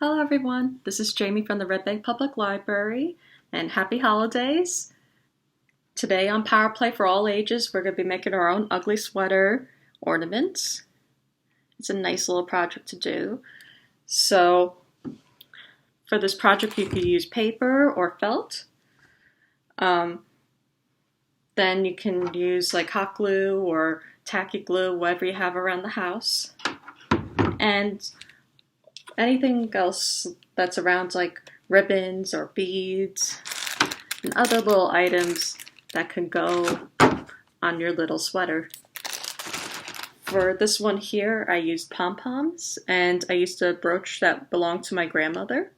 Hello everyone, this is Jaime from the Red Bank Public Library, and happy holidays! Today on Power Play for All Ages, we're going to be making our own ugly sweater ornaments. It's a nice little project to do. So, for this project you could use paper or felt. Then you can use like hot glue or tacky glue, whatever you have around the house. And anything else that's around, like ribbons or beads and other little items that can go on your little sweater. For this one here, I used pom-poms, and I used a brooch that belonged to my grandmother,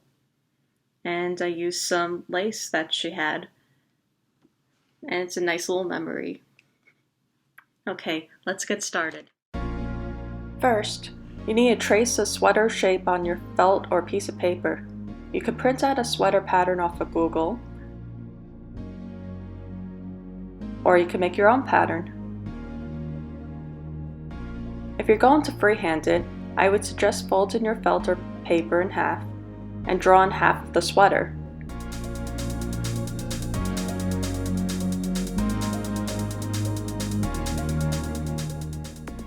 and I used some lace that she had, and it's a nice little memory. Okay, let's get started. First, you need to trace a sweater shape on your felt or piece of paper. You can print out a sweater pattern off of Google, or you can make your own pattern. If you're going to freehand it, I would suggest folding your felt or paper in half and draw in half of the sweater.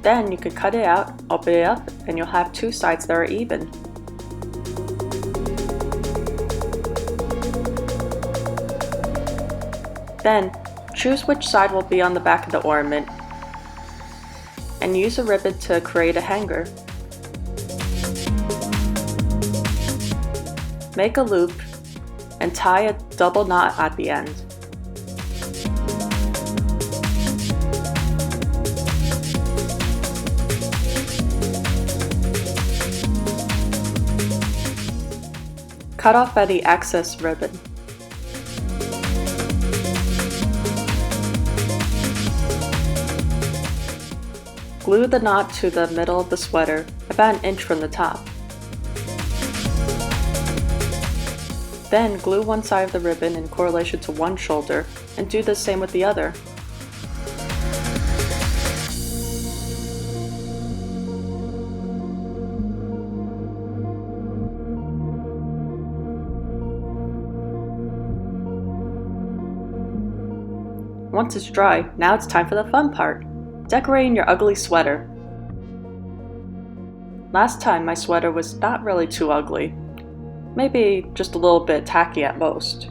Then you can cut it out, open it up, and you'll have two sides that are even. Then, choose which side will be on the back of the ornament, and use a ribbon to create a hanger. Make a loop, and tie a double knot at the end. Cut off any excess ribbon. Glue the knot to the middle of the sweater, about an inch from the top. Then glue one side of the ribbon in correlation to one shoulder, and do the same with the other. Once it's dry, now it's time for the fun part, decorating your ugly sweater. Last time my sweater was not really too ugly, maybe just a little bit tacky at most.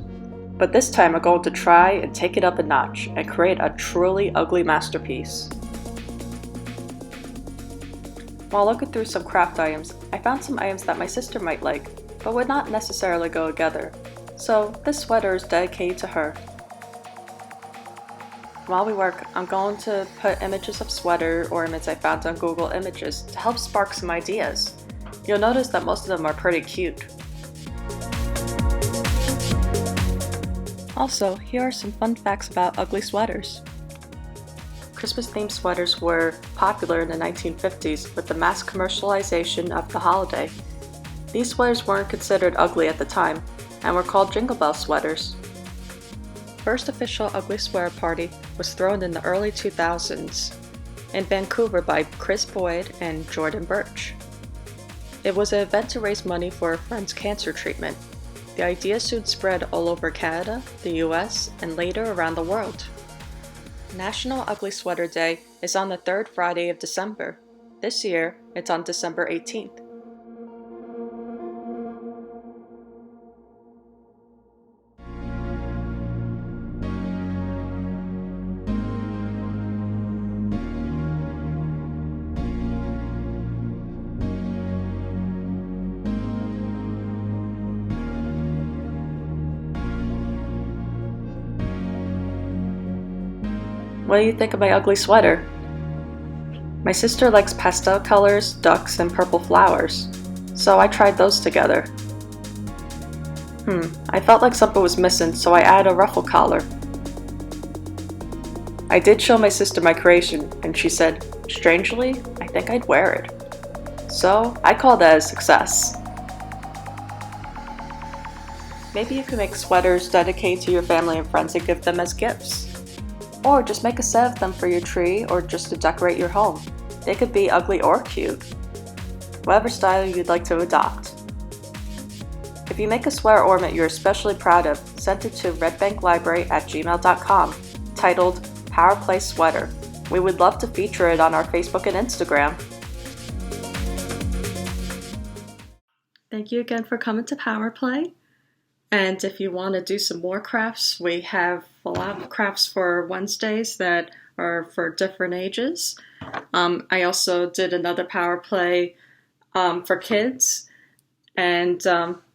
But this time I'm going to try and take it up a notch and create a truly ugly masterpiece. While looking through some craft items, I found some items that my sister might like, but would not necessarily go together. So this sweater is dedicated to her. While we work, I'm going to put images of sweater ornaments I found on Google Images to help spark some ideas. You'll notice that most of them are pretty cute. Also, here are some fun facts about ugly sweaters. Christmas-themed sweaters were popular in the 1950s with the mass commercialization of the holiday. These sweaters weren't considered ugly at the time and were called Jingle Bell sweaters. First official ugly sweater party was thrown in the early 2000s in Vancouver by Chris Boyd and Jordan Birch. It was an event to raise money for a friend's cancer treatment. The idea soon spread all over Canada, the US, and later around the world. National Ugly Sweater Day is on the third Friday of December. This year, it's on December 18th. What do you think of my ugly sweater? My sister likes pastel colors, ducks, and purple flowers, so I tried those together. I felt like something was missing, so I added a ruffle collar. I did show my sister my creation, and she said, strangely, I think I'd wear it. So I call that a success. Maybe you can make sweaters dedicated to your family and friends and give them as gifts. Or just make a set of them for your tree or just to decorate your home. They could be ugly or cute. whatever style you'd like to adopt. If you make a sweater ornament you're especially proud of, send it to redbanklibrary@gmail.com, titled Power Play Sweater. We would love to feature it on our Facebook and Instagram. Thank you again for coming to Power Play. And if you want to do some more crafts, we have a lot of crafts for Wednesdays that are for different ages. I also did another Power Play for kids, and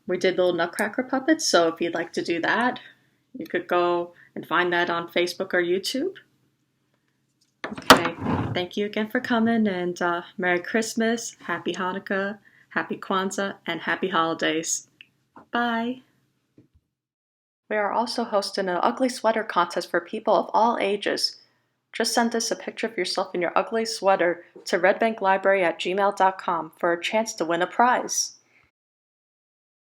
we did little nutcracker puppets, so if you'd like to do that, you could go and find that on Facebook or YouTube. Okay, thank you again for coming, and Merry Christmas, Happy Hanukkah, Happy Kwanzaa, and Happy Holidays. Bye! We are also hosting an ugly sweater contest for people of all ages. Just send us a picture of yourself in your ugly sweater to redbanklibrary@gmail.com for a chance to win a prize.